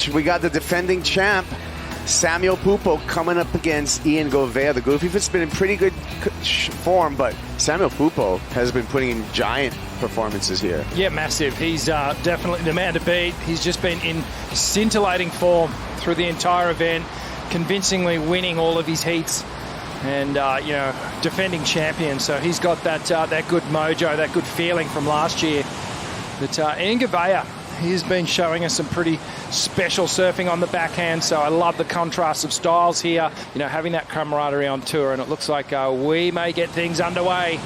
We got the defending champ, S.Pupo, coming up against Ian Gouveia. The Goofy's been in pretty good form, but S.Pupo has been putting in giant performances here. Yeah, massive. He's definitely the man to beat. He's just been in scintillating form through the entire event, convincingly winning all of his heats, and you know, defending champion. So he's got that that good mojo, that good feeling from last year. But Ian Gouveia, he's been showing us some pretty special surfing on the backhand, so I love the contrast of styles here. You know, having that camaraderie on tour, and it looks like we may get things underway.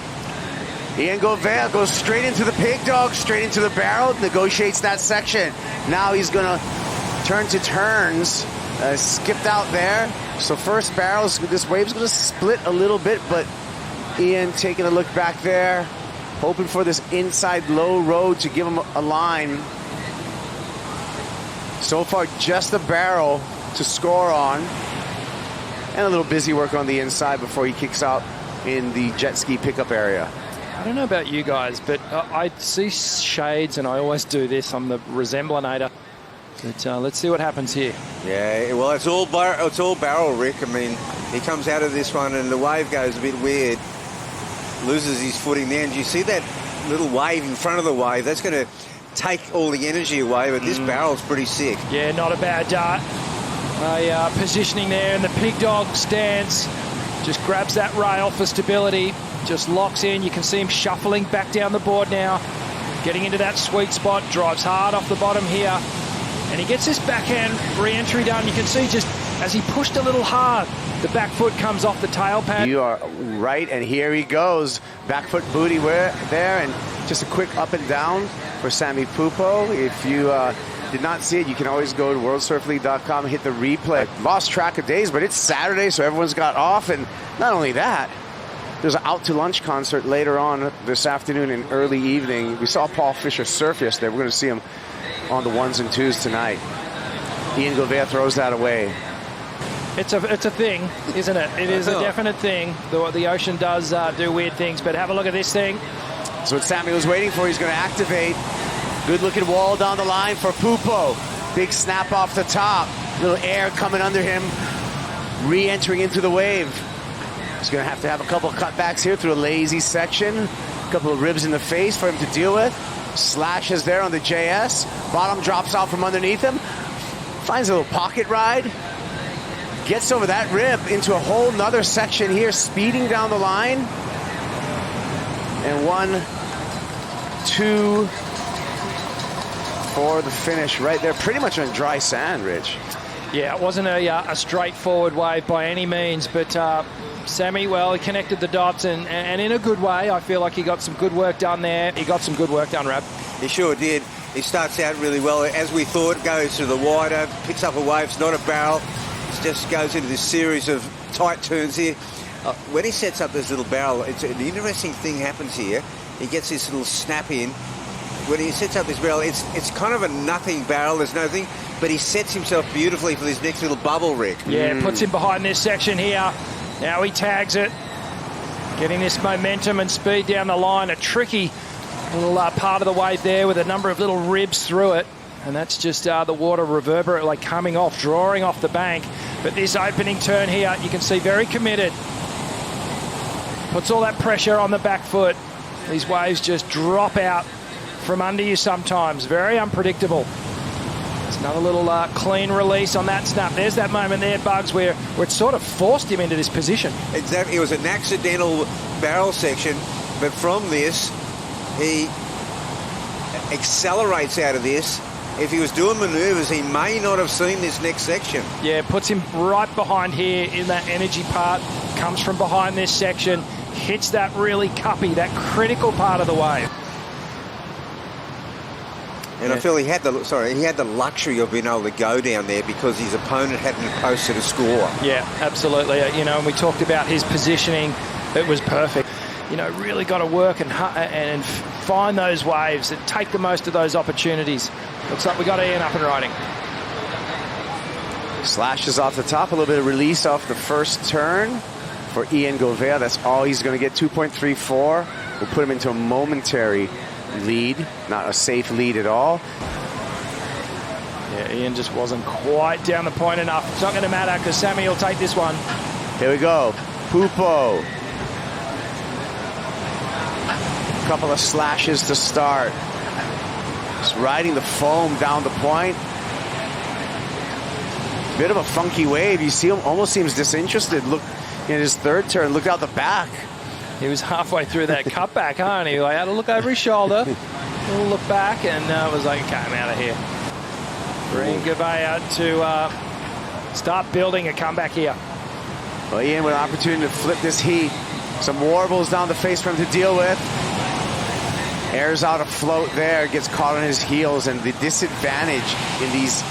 Ian Gouveia goes straight into the pig dog, straight into the barrel, negotiates that section. Now he's going to turn to turns, skipped out there. So first barrels, this wave's going to split a little bit, but Ian taking a look back there, hoping for this inside low road to give him a line. So far, just a barrel to score on. And a little busy work on the inside before he kicks out in the jet ski pickup area. I don't know about you guys, but I see shades, and I always do this. I'm the resemblinator. But let's see what happens here. Yeah, well, it's all barrel, Rick. I mean, he comes out of this one, and the wave goes a bit weird. Loses his footing there, and you see that little wave in front of the wave. That's going to take all the energy away, but this barrel's pretty sick. Yeah, not a bad dart. Positioning there in the pig dog stance. Just grabs that rail for stability. Just locks in. You can see him shuffling back down the board now. Getting into that sweet spot. Drives hard off the bottom here. And he gets this backhand re-entry done. You can see just as he pushed a little hard, the back foot comes off the tail pad. You are right, and here he goes. Back foot booty there, and just a quick up and down for S.Pupo. If you did not see it, you can always go to worldsurfleague.com and hit the replay. Lost track of days, but it's Saturday, so everyone's got off. And not only that, there's an out to lunch concert later on this afternoon and early evening. We saw Paul Fisher surf yesterday. We're going to see him on the ones and twos tonight. Ian Gouveia throws that away. It's a thing, isn't it? It is a definite thing. The ocean does do weird things, but have a look at this thing. So what Sammy was waiting for, he's going to activate. Good looking wall down the line for Pupo. Big snap off the top. Little air coming under him. Re-entering into the wave. He's going to have a couple of cutbacks here through a lazy section. A couple of ribs in the face for him to deal with. Slashes there on the JS. Bottom drops out from underneath him. Finds a little pocket ride. Gets over that rib into a whole nother section here, speeding down the line. And 1, 2 for the finish right there. Pretty much on dry sand, Rich. Yeah, it wasn't a straightforward wave by any means, but Sammy, well, he connected the dots, and in a good way. I feel like he got some good work done there. He got some good work done, Rab. He sure did. He starts out really well. As we thought, goes to the wider, picks up a wave. It's not a barrel. It just goes into this series of tight turns here. When he sets up this little barrel, an interesting thing happens here. He gets this little snap in. When he sets up this barrel, it's kind of a nothing barrel. There's no thing, but he sets himself beautifully for this next little bubble, Rick. Yeah, puts him behind this section here. Now he tags it, getting this momentum and speed down the line. A tricky little part of the wave there with a number of little ribs through it. And that's just the water reverberate, like coming off, drawing off the bank. But this opening turn here, you can see very committed. Puts all that pressure on the back foot. These waves just drop out from under you sometimes. Very unpredictable. It's another little clean release on that snap. There's that moment there, Bugs, where it sort of forced him into this position. Exactly. It was an accidental barrel section, but from this, he accelerates out of this. If he was doing manoeuvres, he may not have seen this next section. Yeah, puts him right behind here in that energy part. Comes from behind this section. Hits that really cuppy, that critical part of the wave. And I feel he had the luxury of being able to go down there because his opponent hadn't posted a score. Yeah, absolutely. You know, and we talked about his positioning. It was perfect. You know, really got to work and find those waves and take the most of those opportunities. Looks like we got Ian up and riding. Slashes off the top, a little bit of release off the first turn for Ian Gouveia. That's all he's going to get, 2.34. We'll put him into a momentary lead, not a safe lead at all. Yeah, Ian just wasn't quite down the point enough. It's not going to matter because Sammy will take this one. Here we go. Pupo. Couple of slashes to start. Just riding the foam down the point. Bit of a funky wave. You see him almost seems disinterested. Look in his third turn. Look out the back. He was halfway through that cutback, huh? And he had to look over his shoulder, a look back, and was like, okay, I'm out of here. Ian Gouveia to start building a comeback here. Well, Ian with an opportunity to flip this heat. Some warbles down the face for him to deal with. Airs out a float there, gets caught on his heels, and the disadvantage in these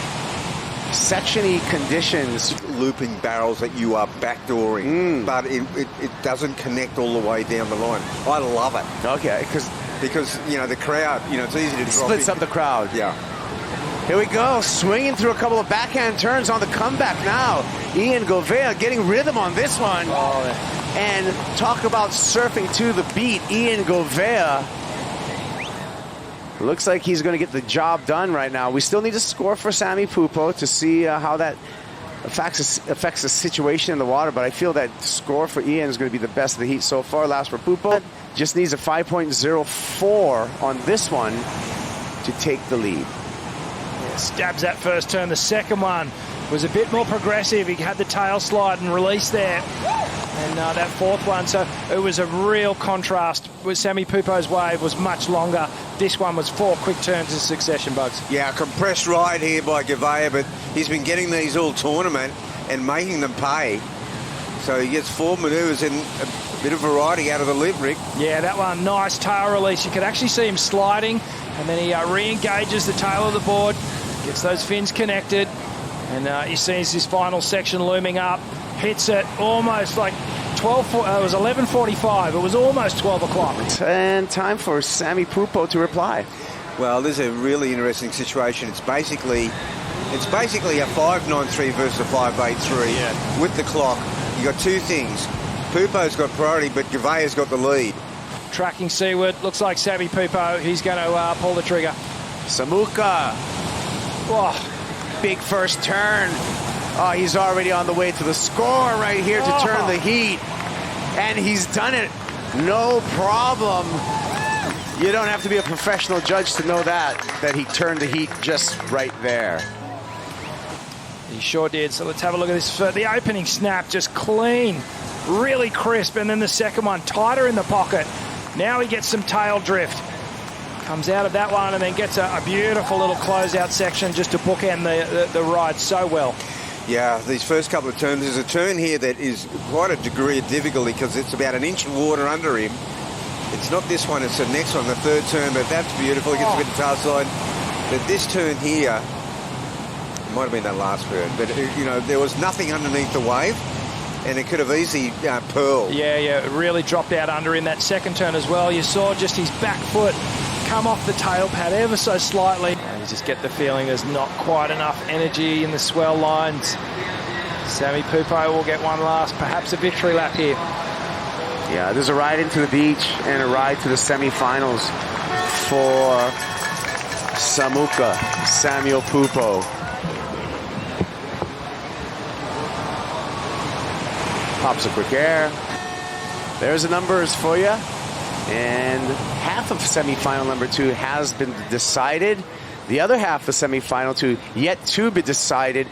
section-y conditions. Looping barrels that you are backdooring, but it doesn't connect all the way down the line. I love it. Okay, because you know the crowd, you know it's easy to drop. Splits up the crowd. Yeah. Here we go, swinging through a couple of backhand turns on the comeback now. Ian Gouveia getting rhythm on this one. Oh, and talk about surfing to the beat. Ian Gouveia looks like he's going to get the job done right now. We still need to score for S.Pupo to see how that affects the situation in the water, but I feel that score for Ian is going to be the best of the heat so far. Last for Pupo. Just needs a 5.04 on this one to take the lead. yeah, stabs that first turn. The second one was a bit more progressive. He had the tail slide and release there. And that fourth one, so it was a real contrast. With S.Pupo's wave was much longer. This one was 4 quick turns in succession, Bugs. Yeah, a compressed ride here by Gouveia, but he's been getting these all tournament and making them pay. So he gets 4 manoeuvres and a bit of variety out of the lip, Rick. Yeah, that one, nice tail release. You could actually see him sliding, and then he re-engages the tail of the board, gets those fins connected, and he sees his final section looming up. Hits it almost like 12. It was 11:45. It was almost 12 o'clock. And time for S.Pupo to reply. Well, this is a really interesting situation. It's basically a 5.93 versus a 5.83 with the clock. You got 2 things. Pupo's got priority, but Gouveia's got the lead. Tracking seaward. Looks like S.Pupo. He's going to pull the trigger. Samuka. Oh, Big first turn. Oh, he's already on the way to the score right here to turn the heat. And he's done it. No problem. You don't have to be a professional judge to know that he turned the heat just right there. he sure did. So let's have a look at this. The opening snap, just clean, really crisp. And then the second one, tighter in the pocket. Now he gets some tail drift. Comes out of that one and then gets a beautiful little closeout section just to bookend the ride so well. Yeah, these first couple of turns, there's a turn here that is quite a degree of difficulty because it's about an inch of water under him. It's not this one, it's the next one, the third turn, but that's beautiful. He gets a bit of tail slide. But this turn here, it might have been that last turn, but you know, there was nothing underneath the wave and it could have easily pearled. Yeah, it really dropped out under him that second turn as well. You saw just his back foot come off the tail pad ever so slightly. You just get the feeling there's not quite enough energy in the swell lines. S.Pupo will get one last, perhaps a victory lap here. Yeah, there's a ride into the beach and a ride to the semifinals for S.Pupo. Pops a quick air. There's the numbers for you. And half of semifinal number 2 has been decided. The other half of semifinal 2 yet to be decided.